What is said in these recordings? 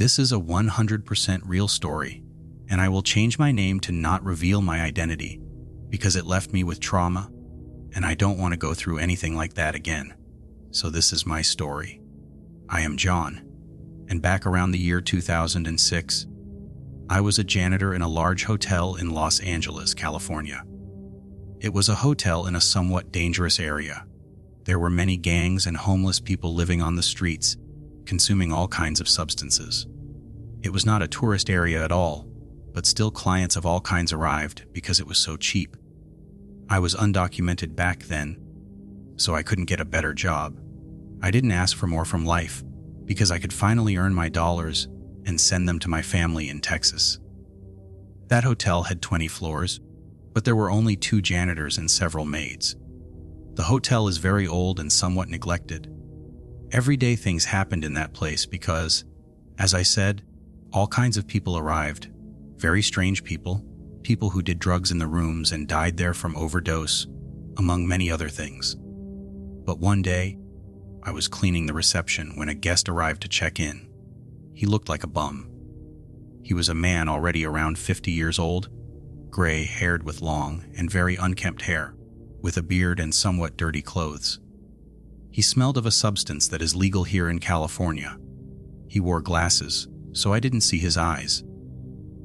This is a 100% real story, and I will change my name to not reveal my identity because it left me with trauma, and I don't want to go through anything like that again. So this is my story. I am John, and back around the year 2006, I was a janitor in a large hotel in Los Angeles, California. It was a hotel in a somewhat dangerous area. There were many gangs and homeless people living on the streets, consuming all kinds of substances. It was not a tourist area at all, but still clients of all kinds arrived because it was so cheap. I was undocumented back then, so I couldn't get a better job. I didn't ask for more from life because I could finally earn my dollars and send them to my family in Texas. That hotel had 20 floors, but there were only 2 janitors and several maids. The hotel is very old and somewhat neglected. Everyday things happened in that place because, as I said, all kinds of people arrived. Very strange people, people who did drugs in the rooms and died there from overdose, among many other things. But one day, I was cleaning the reception when a guest arrived to check in. He looked like a bum. He was a man already around 50 years old, gray-haired with long and very unkempt hair, with a beard and somewhat dirty clothes. He smelled of a substance that is legal here in California. He wore glasses, so I didn't see his eyes.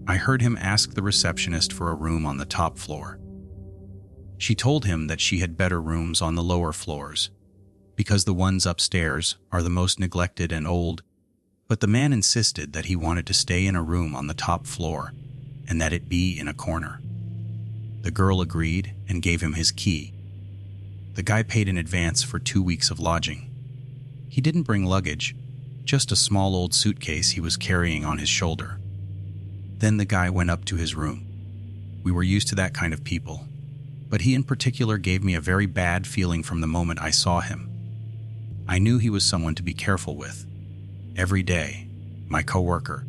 I heard him ask the receptionist for a room on the top floor. She told him that she had better rooms on the lower floors, because the ones upstairs are the most neglected and old, but the man insisted that he wanted to stay in a room on the top floor and that it be in a corner. The girl agreed and gave him his key. The guy paid in advance for 2 weeks of lodging. He didn't bring luggage, just a small old suitcase he was carrying on his shoulder. Then the guy went up to his room. We were used to that kind of people, but he in particular gave me a very bad feeling from the moment I saw him. I knew he was someone to be careful with. Every day, my coworker,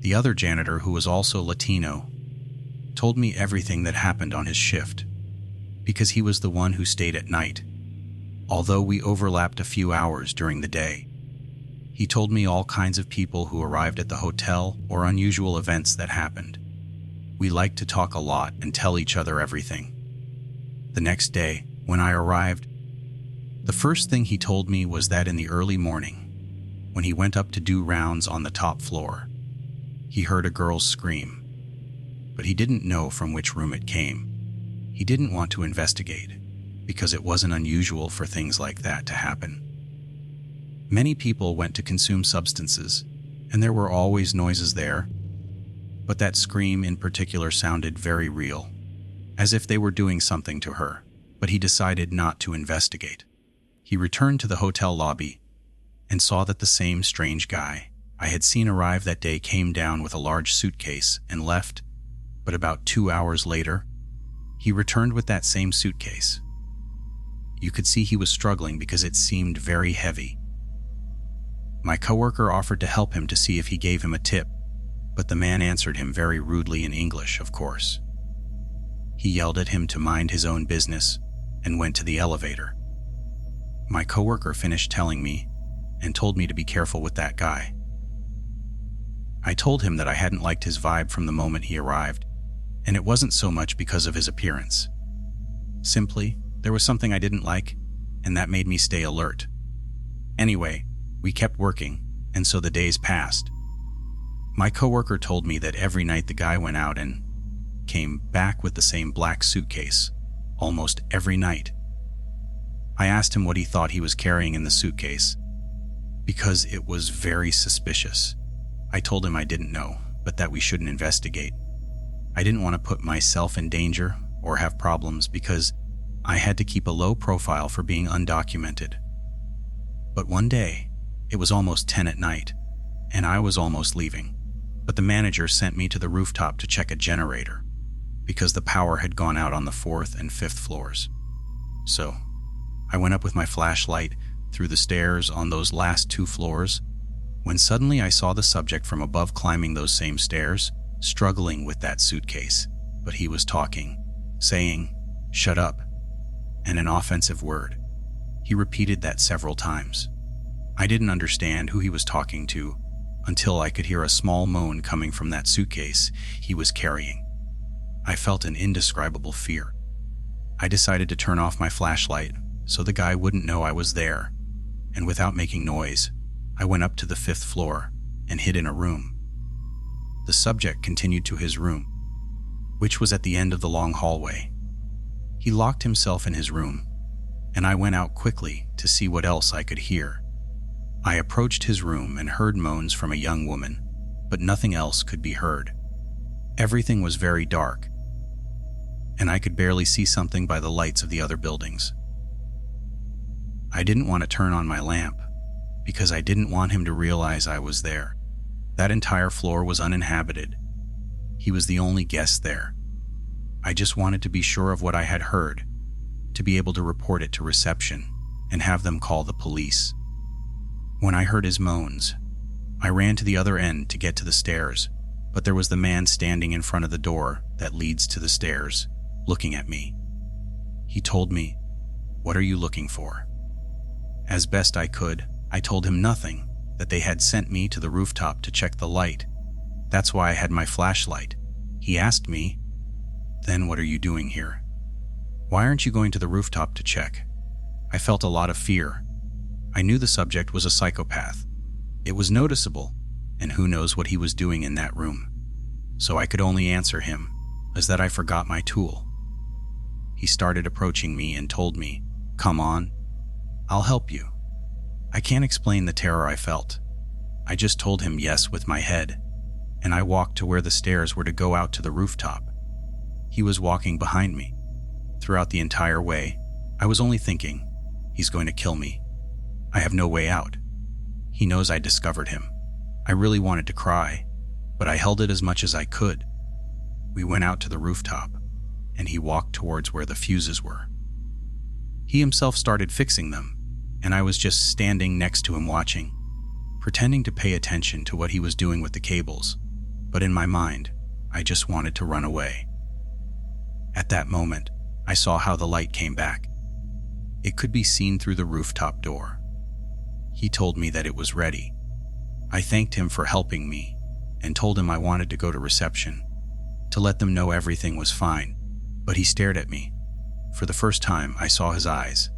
the other janitor who was also Latino, told me everything that happened on his shift, because he was the one who stayed at night, although we overlapped a few hours during the day. He told me all kinds of people who arrived at the hotel or unusual events that happened. We liked to talk a lot and tell each other everything. The next day, when I arrived, the first thing he told me was that in the early morning, when he went up to do rounds on the top floor, he heard a girl's scream, but he didn't know from which room it came. He didn't want to investigate, because it wasn't unusual for things like that to happen. Many people went to consume substances, and there were always noises there, but that scream in particular sounded very real, as if they were doing something to her, but he decided not to investigate. He returned to the hotel lobby and saw that the same strange guy I had seen arrive that day came down with a large suitcase and left, but about 2 hours later, he returned with that same suitcase. You could see he was struggling because it seemed very heavy. My coworker offered to help him to see if he gave him a tip, but the man answered him very rudely in English, of course. He yelled at him to mind his own business and went to the elevator. My coworker finished telling me and told me to be careful with that guy. I told him that I hadn't liked his vibe from the moment he arrived, and it wasn't so much because of his appearance. Simply, there was something I didn't like, and that made me stay alert. Anyway, we kept working, and so the days passed. My coworker told me that every night the guy went out and came back with the same black suitcase, almost every night. I asked him what he thought he was carrying in the suitcase, because it was very suspicious. I told him I didn't know, but that we shouldn't investigate. I didn't want to put myself in danger or have problems because I had to keep a low profile for being undocumented. But one day, it was almost 10 at night, and I was almost leaving, but the manager sent me to the rooftop to check a generator because the power had gone out on the 4th and 5th floors. So, I went up with my flashlight through the stairs on those last 2 floors, when suddenly I saw the subject from above climbing those same stairs, struggling with that suitcase, but he was talking, saying, "Shut up," and an offensive word. He repeated that several times. I didn't understand who he was talking to, until I could hear a small moan coming from that suitcase he was carrying. I felt an indescribable fear. I decided to turn off my flashlight so the guy wouldn't know I was there, and without making noise, I went up to the 5th floor and hid in a room. The subject continued to his room, which was at the end of the long hallway. He locked himself in his room, and I went out quickly to see what else I could hear. I approached his room and heard moans from a young woman, but nothing else could be heard. Everything was very dark, and I could barely see something by the lights of the other buildings. I didn't want to turn on my lamp because I didn't want him to realize I was there. That entire floor was uninhabited. He was the only guest there. I just wanted to be sure of what I had heard, to be able to report it to reception and have them call the police. When I heard his moans, I ran to the other end to get to the stairs, but there was the man standing in front of the door that leads to the stairs, looking at me. He told me, "What are you looking for?" As best I could, I told him nothing, that they had sent me to the rooftop to check the light. That's why I had my flashlight. He asked me, "Then what are you doing here? Why aren't you going to the rooftop to check?" I felt a lot of fear. I knew the subject was a psychopath. It was noticeable, and who knows what he was doing in that room. So I could only answer him as that I forgot my tool. He started approaching me and told me, "Come on, I'll help you." I can't explain the terror I felt. I just told him yes with my head, and I walked to where the stairs were to go out to the rooftop. He was walking behind me. Throughout the entire way, I was only thinking, he's going to kill me. I have no way out. He knows I discovered him. I really wanted to cry, but I held it as much as I could. We went out to the rooftop, and he walked towards where the fuses were. He himself started fixing them, and I was just standing next to him watching, pretending to pay attention to what he was doing with the cables, but in my mind, I just wanted to run away. At that moment, I saw how the light came back. It could be seen through the rooftop door. He told me that it was ready. I thanked him for helping me and told him I wanted to go to reception to let them know everything was fine, but he stared at me. For the first time, I saw his eyes.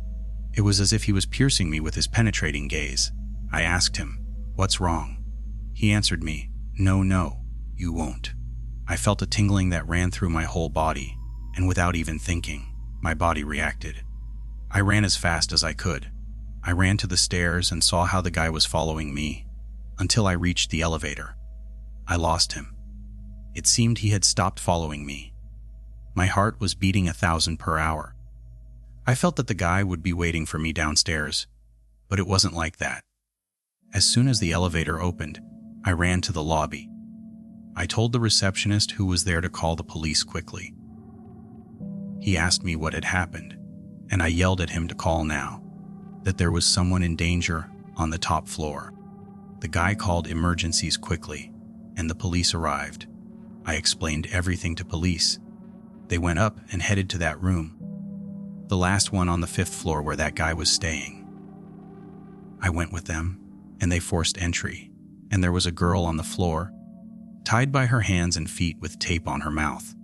It was as if he was piercing me with his penetrating gaze. I asked him, "What's wrong?" He answered me, No, you won't." I felt a tingling that ran through my whole body, and without even thinking, my body reacted. I ran as fast as I could. I ran to the stairs and saw how the guy was following me, until I reached the elevator. I lost him. It seemed he had stopped following me. My heart was beating 1,000 per hour. I felt that the guy would be waiting for me downstairs, but it wasn't like that. As soon as the elevator opened, I ran to the lobby. I told the receptionist who was there to call the police quickly. He asked me what had happened, and I yelled at him to call now, that there was someone in danger on the top floor. The guy called emergencies quickly, and the police arrived. I explained everything to police. They went up and headed to that room, the last one on the 5th floor where that guy was staying. I went with them, and they forced entry, and there was a girl on the floor, tied by her hands and feet with tape on her mouth.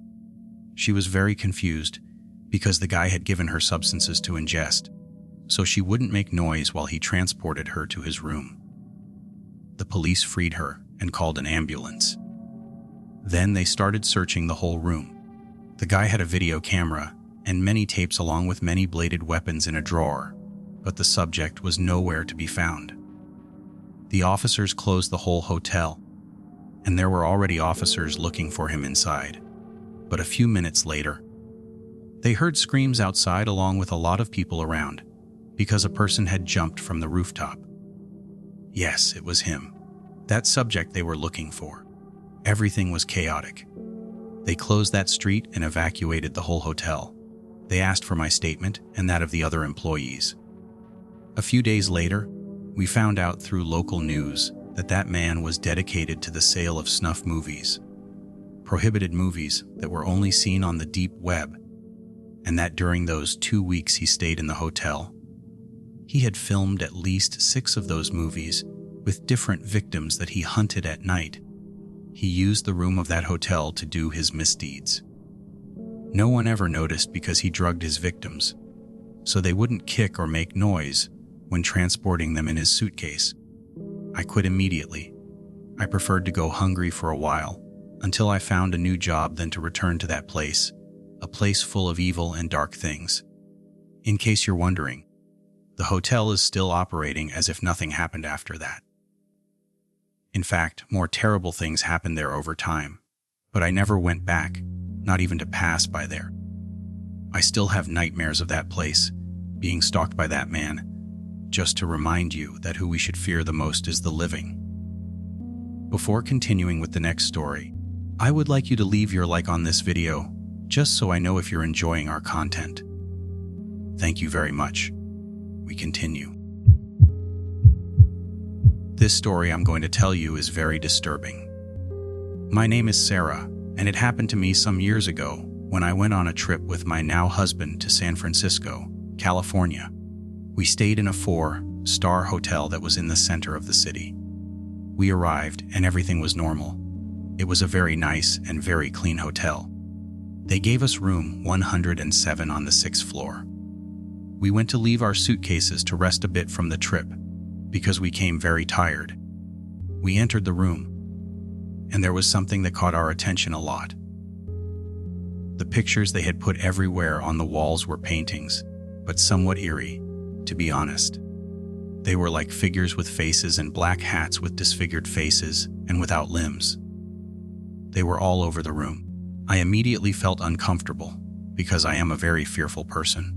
She was very confused because the guy had given her substances to ingest, so she wouldn't make noise while he transported her to his room. The police freed her and called an ambulance. Then they started searching the whole room. The guy had a video camera and many tapes along with many bladed weapons in a drawer, but the subject was nowhere to be found. The officers closed the whole hotel, and there were already officers looking for him inside. But a few minutes later, they heard screams outside along with a lot of people around, because a person had jumped from the rooftop. Yes, it was him, that subject they were looking for. Everything was chaotic. They closed that street and evacuated the whole hotel. They asked for my statement and that of the other employees. A few days later, we found out through local news that that man was dedicated to the sale of snuff movies, prohibited movies that were only seen on the deep web, and that during those 2 weeks he stayed in the hotel, he had filmed at least 6 of those movies with different victims that he hunted at night. He used the room of that hotel to do his misdeeds. No one ever noticed because he drugged his victims, so they wouldn't kick or make noise when transporting them in his suitcase. I quit immediately. I preferred to go hungry for a while, until I found a new job than to return to that place, a place full of evil and dark things. In case you're wondering, the hotel is still operating as if nothing happened after that. In fact, more terrible things happened there over time, but I never went back, not even to pass by there. I still have nightmares of that place, being stalked by that man, just to remind you that who we should fear the most is the living. Before continuing with the next story, I would like you to leave your like on this video, just so I know if you're enjoying our content. Thank you very much. We continue. This story I'm going to tell you is very disturbing. My name is Sarah, and it happened to me some years ago when I went on a trip with my now husband to San Francisco, California. We stayed in a 4-star hotel that was in the center of the city. We arrived and everything was normal. It was a very nice and very clean hotel. They gave us room 107 on the 6th floor. We went to leave our suitcases to rest a bit from the trip because we came very tired. We entered the room, and there was something that caught our attention a lot. The pictures they had put everywhere on the walls were paintings, but somewhat eerie, to be honest. They were like figures with faces and black hats with disfigured faces and without limbs. They were all over the room. I immediately felt uncomfortable because I am a very fearful person.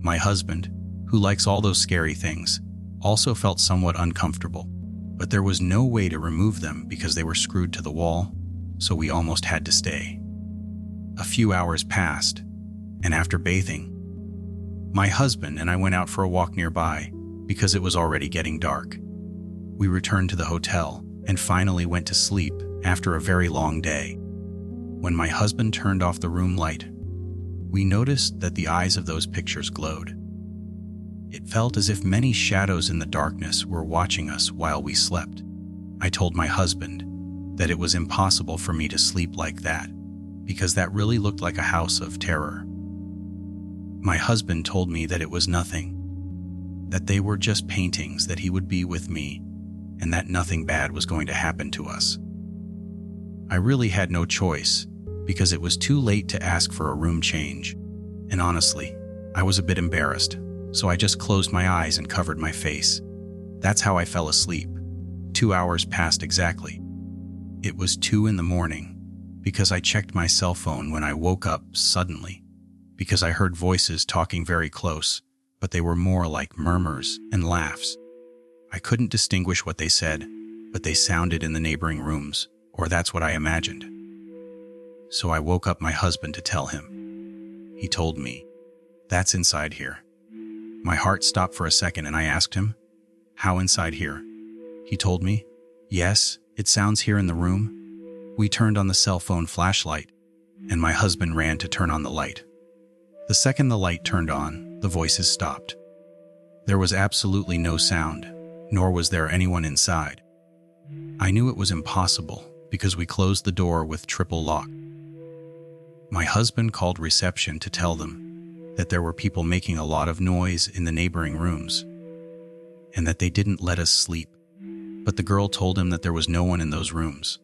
My husband, who likes all those scary things, also felt somewhat uncomfortable, but there was no way to remove them because they were screwed to the wall, so we almost had to stay. A few hours passed, and after bathing, my husband and I went out for a walk nearby because it was already getting dark. We returned to the hotel and finally went to sleep after a very long day. When my husband turned off the room light, we noticed that the eyes of those pictures glowed. It felt as if many shadows in the darkness were watching us while we slept. I told my husband that it was impossible for me to sleep like that because that really looked like a house of terror. My husband told me that it was nothing, that they were just paintings, that he would be with me, and that nothing bad was going to happen to us. I really had no choice because it was too late to ask for a room change, and honestly, I was a bit embarrassed, so I just closed my eyes and covered my face. That's how I fell asleep. 2 hours passed exactly. It was 2 in the morning because I checked my cell phone when I woke up suddenly because I heard voices talking very close, but they were more like murmurs and laughs. I couldn't distinguish what they said, but they sounded in the neighboring rooms, or that's what I imagined. So I woke up my husband to tell him. He told me, "That's inside here." My heart stopped for a second and I asked him, "How inside here?" He told me, "Yes, it sounds here in the room." We turned on the cell phone flashlight, and my husband ran to turn on the light. The second the light turned on, the voices stopped. There was absolutely no sound, nor was there anyone inside. I knew it was impossible because we closed the door with triple lock. My husband called reception to tell them that there were people making a lot of noise in the neighboring rooms and that they didn't let us sleep, but the girl told him that there was no one in those rooms.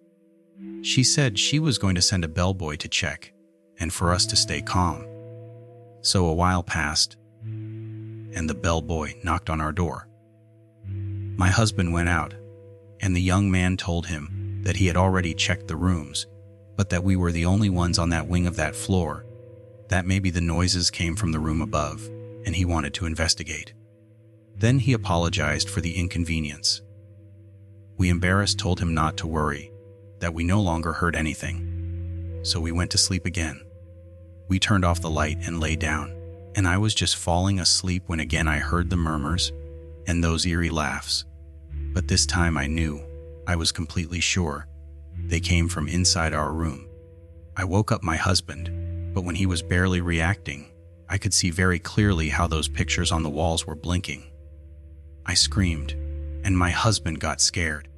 She said she was going to send a bellboy to check and for us to stay calm. So a while passed, and the bellboy knocked on our door. My husband went out, and the young man told him that he had already checked the rooms, but that we were the only ones on that wing of that floor, that maybe the noises came from the room above, and he wanted to investigate. Then he apologized for the inconvenience. We, embarrassed, told him not to worry, that we no longer heard anything. So we went to sleep again. We turned off the light and lay down, and I was just falling asleep when again I heard the murmurs and those eerie laughs. But this time I knew, I was completely sure, they came from inside our room. I woke up my husband, but when he was barely reacting, I could see very clearly how those pictures on the walls were blinking. I screamed, and my husband got scared.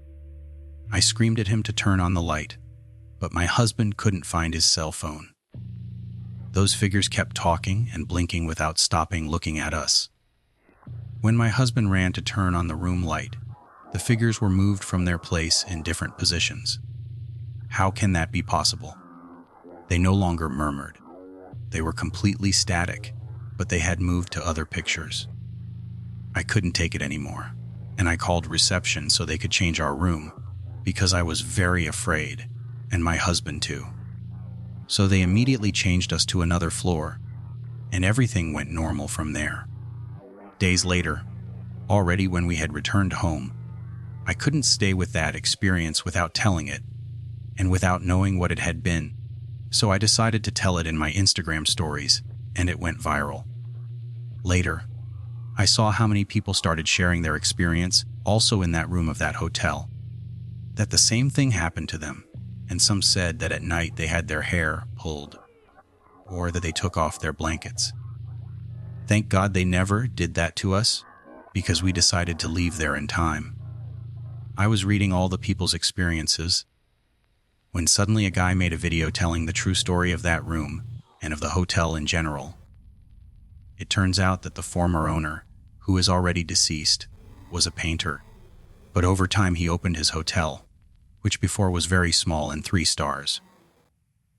I screamed at him to turn on the light, but my husband couldn't find his cell phone. Those figures kept talking and blinking without stopping looking at us. When my husband ran to turn on the room light, the figures were moved from their place in different positions. How can that be possible? They no longer murmured. They were completely static, but they had moved to other pictures. I couldn't take it anymore, and I called reception so they could change our room, because I was very afraid, and my husband too. So they immediately changed us to another floor, and everything went normal from there. Days later, already when we had returned home, I couldn't stay with that experience without telling it, and without knowing what it had been, so I decided to tell it in my Instagram stories, and it went viral. Later, I saw how many people started sharing their experience, also in that room of that hotel, that the same thing happened to them, and some said that at night they had their hair pulled, or that they took off their blankets. Thank God they never did that to us, because we decided to leave there in time. I was reading all the people's experiences, when suddenly a guy made a video telling the true story of that room, and of the hotel in general. It turns out that the former owner, who is already deceased, was a painter, but over time he opened his hotel, which before was very small and 3 stars.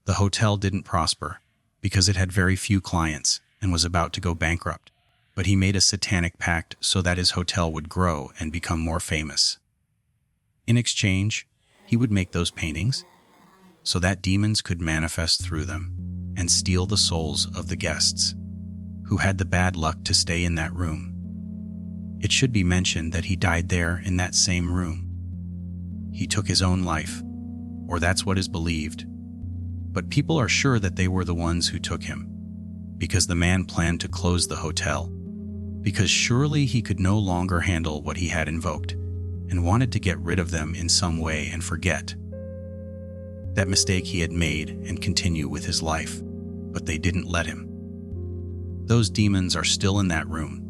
The hotel didn't prosper, because it had very few clients and was about to go bankrupt, but he made a satanic pact so that his hotel would grow and become more famous. In exchange, he would make those paintings so that demons could manifest through them and steal the souls of the guests who had the bad luck to stay in that room. It should be mentioned that he died there in that same room. He took his own life, or that's what is believed, but people are sure that they were the ones who took him, because the man planned to close the hotel, because surely he could no longer handle what he had invoked, and wanted to get rid of them in some way and forget that mistake he had made and continue with his life, but they didn't let him. Those demons are still in that room,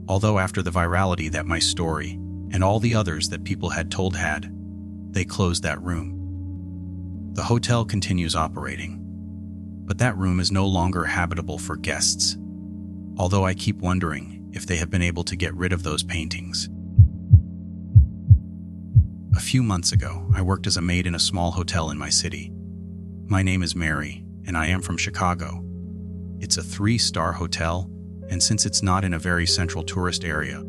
although after the virality that my story and all the others that people had told had, they closed that room. The hotel continues operating, but that room is no longer habitable for guests, although I keep wondering if they have been able to get rid of those paintings. A few months ago, I worked as a maid in a small hotel in my city. My name is Mary, and I am from Chicago. It's a 3-star hotel, and since it's not in a very central tourist area,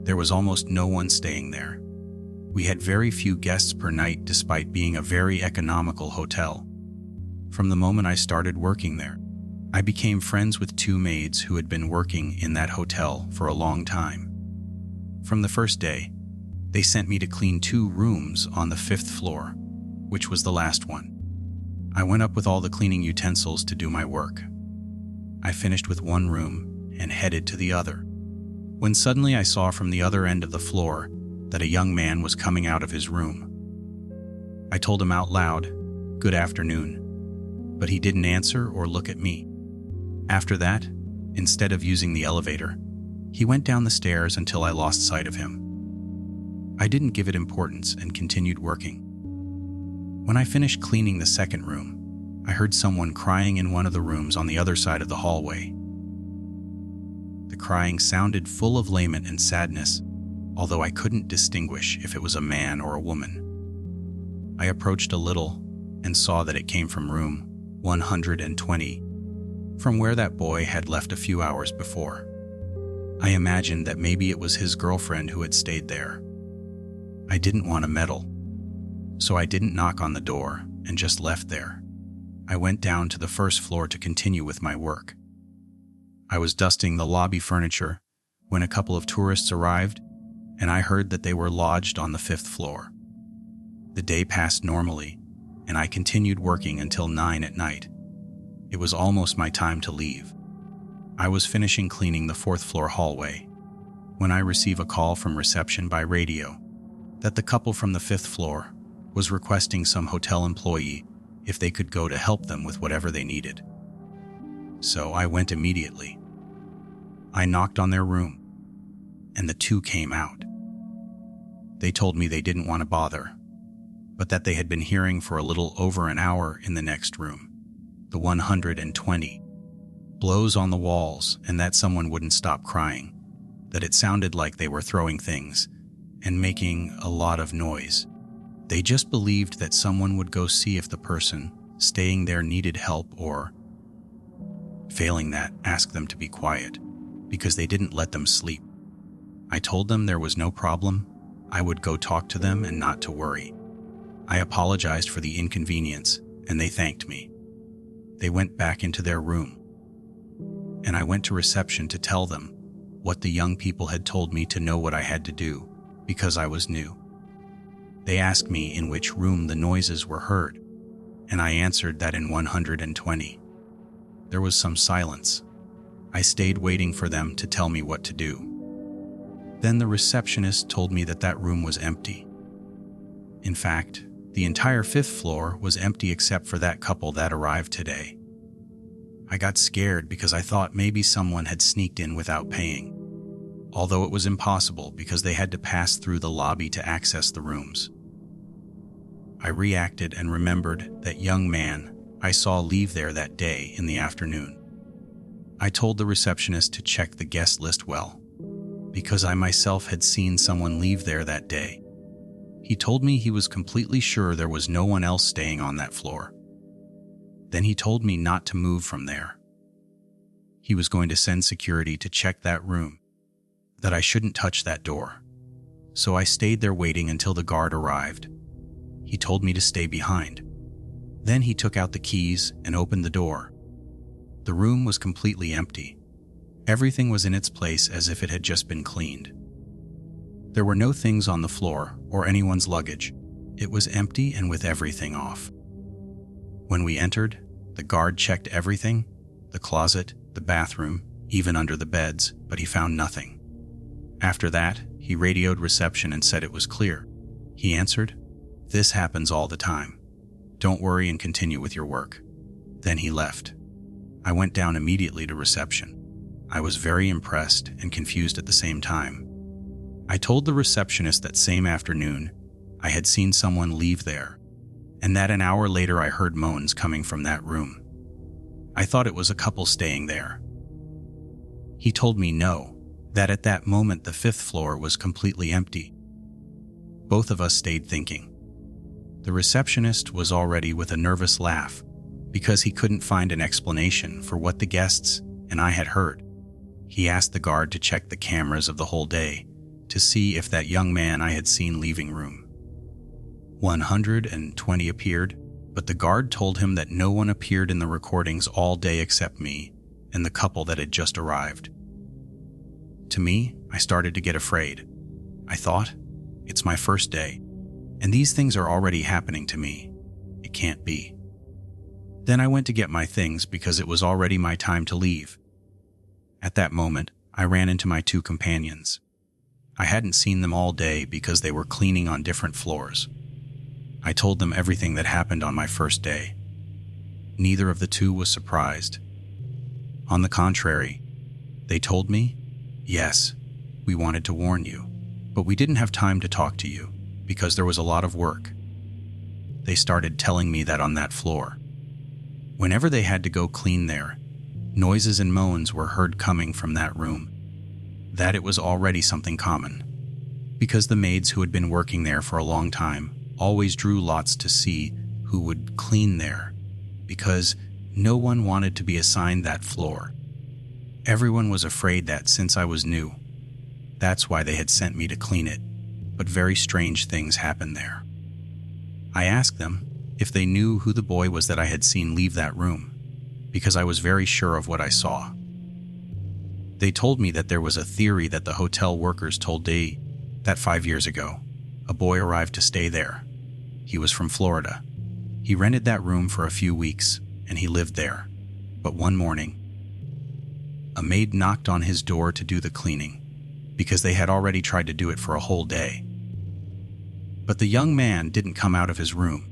there was almost no one staying there. We had very few guests per night despite being a very economical hotel. From the moment I started working there, I became friends with 2 maids who had been working in that hotel for a long time. From the first day, they sent me to clean 2 rooms on the 5th floor, which was the last one. I went up with all the cleaning utensils to do my work. I finished with 1 room and headed to the other, when suddenly I saw from the other end of the floor that a young man was coming out of his room. I told him out loud, "Good afternoon," but he didn't answer or look at me. After that, instead of using the elevator, he went down the stairs until I lost sight of him. I didn't give it importance and continued working. When I finished cleaning the 2nd room, I heard someone crying in one of the rooms on the other side of the hallway. The crying sounded full of lament and sadness, although I couldn't distinguish if it was a man or a woman. I approached a little and saw that it came from room 120, from where that boy had left a few hours before. I imagined that maybe it was his girlfriend who had stayed there. I didn't want to meddle, so I didn't knock on the door and just left there. I went down to the 1st floor to continue with my work. I was dusting the lobby furniture when a couple of tourists arrived, and I heard that they were lodged on the 5th floor. The day passed normally, and I continued working until 9 at night. It was almost my time to leave. I was finishing cleaning the 4th floor hallway when I receive a call from reception by radio that the couple from the 5th floor was requesting some hotel employee if they could go to help them with whatever they needed. So I went immediately. I knocked on their room, and the 2 came out. They told me they didn't want to bother, but that they had been hearing for a little over an hour in the next room, the 120, blows on the walls, and that someone wouldn't stop crying, that it sounded like they were throwing things and making a lot of noise. They just believed that someone would go see if the person staying there needed help, or, failing that, ask them to be quiet, because they didn't let them sleep. I told them there was no problem. I would go talk to them and not to worry. I apologized for the inconvenience, and they thanked me. They went back into their room, and I went to reception to tell them what the young people had told me to know what I had to do, because I was new. They asked me in which room the noises were heard, and I answered that in 120. There was some silence. I stayed waiting for them to tell me what to do. Then the receptionist told me that that room was empty. In fact, the entire 5th floor was empty except for that couple that arrived today. I got scared because I thought maybe someone had sneaked in without paying, although it was impossible because they had to pass through the lobby to access the rooms. I reacted and remembered that young man I saw leave there that day in the afternoon. I told the receptionist to check the guest list well, because I myself had seen someone leave there that day. He told me he was completely sure there was no one else staying on that floor. Then he told me not to move from there. He was going to send security to check that room, that I shouldn't touch that door. So I stayed there waiting until the guard arrived. He told me to stay behind. Then he took out the keys and opened the door. The room was completely empty. Everything was in its place as if it had just been cleaned. There were no things on the floor or anyone's luggage. It was empty and with everything off. When we entered, the guard checked everything, the closet, the bathroom, even under the beds, but he found nothing. After that, he radioed reception and said it was clear. He answered, "This happens all the time. Don't worry and continue with your work." Then he left. I went down immediately to reception. I was very impressed and confused at the same time. I told the receptionist that same afternoon I had seen someone leave there, and that an hour later I heard moans coming from that room. I thought it was a couple staying there. He told me no, that at that moment the 5th floor was completely empty. Both of us stayed thinking. The receptionist was already with a nervous laugh because he couldn't find an explanation for what the guests and I had heard. He asked the guard to check the cameras of the whole day to see if that young man I had seen leaving room 120 appeared, but the guard told him that no one appeared in the recordings all day except me and the couple that had just arrived. To me, I started to get afraid. I thought, it's my first day, and these things are already happening to me. It can't be. Then I went to get my things because it was already my time to leave. At that moment, I ran into my 2 companions. I hadn't seen them all day because they were cleaning on different floors. I told them everything that happened on my first day. Neither of the 2 was surprised. On the contrary, they told me, "Yes, we wanted to warn you, but we didn't have time to talk to you because there was a lot of work." They started telling me that on that floor, whenever they had to go clean there, noises and moans were heard coming from that room. That it was already something common, because the maids who had been working there for a long time always drew lots to see who would clean there, because no one wanted to be assigned that floor. Everyone was afraid that since I was new, that's why they had sent me to clean it, but very strange things happened there. I asked them if they knew who the boy was that I had seen leave that room, because I was very sure of what I saw. They told me that there was a theory that the hotel workers told Dee that 5 years ago, a boy arrived to stay there. He was from Florida. He rented that room for a few weeks, and he lived there. But one morning, a maid knocked on his door to do the cleaning, because they had already tried to do it for a whole day. But the young man didn't come out of his room.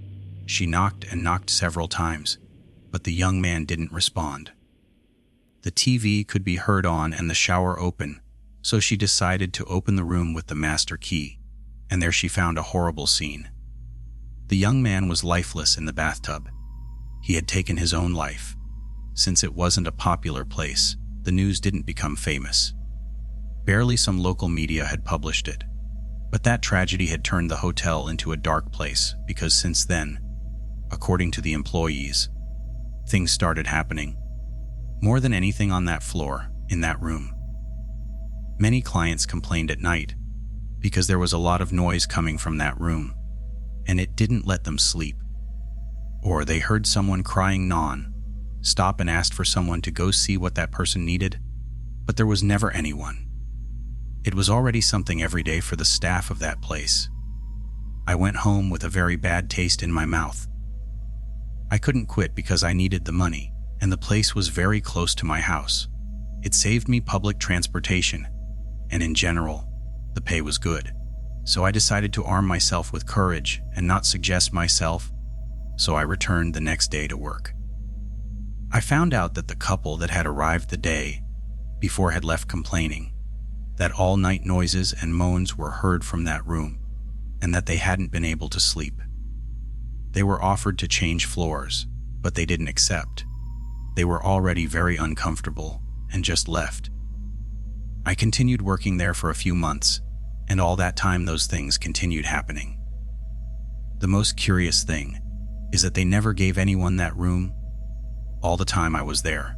She knocked and knocked several times, but the young man didn't respond. The TV could be heard on and the shower open, so she decided to open the room with the master key and there she found a horrible scene. The young man was lifeless in the bathtub. He had taken his own life. Since it wasn't a popular place, the news didn't become famous. Barely some local media had published it. But that tragedy had turned the hotel into a dark place because since then, according to the employees, things started happening. More than anything on that floor, in that room. Many clients complained at night because there was a lot of noise coming from that room, and it didn't let them sleep. Or they heard someone crying stop and asked for someone to go see what that person needed, but there was never anyone. It was already something every day for the staff of that place. I went home with a very bad taste in my mouth. I couldn't quit because I needed the money, and the place was very close to my house. It saved me public transportation, and in general, the pay was good. So I decided to arm myself with courage and not suggest myself, so I returned the next day to work. I found out that the couple that had arrived the day before had left complaining that all night noises and moans were heard from that room, and that they hadn't been able to sleep. They were offered to change floors, but they didn't accept. They were already very uncomfortable and just left. I continued working there for a few months, and all that time those things continued happening. The most curious thing is that they never gave anyone that room all the time I was there.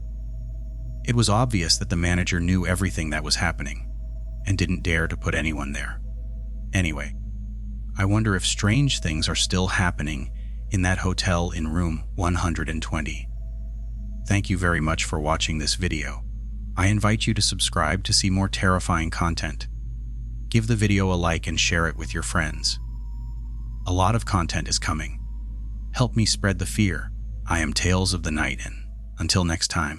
It was obvious that the manager knew everything that was happening and didn't dare to put anyone there. Anyway, I wonder if strange things are still happening in that hotel in room 120. Thank you very much for watching this video. I invite you to subscribe to see more terrifying content. Give the video a like and share it with your friends. A lot of content is coming. Help me spread the fear. I am Tales of the Night, and until next time.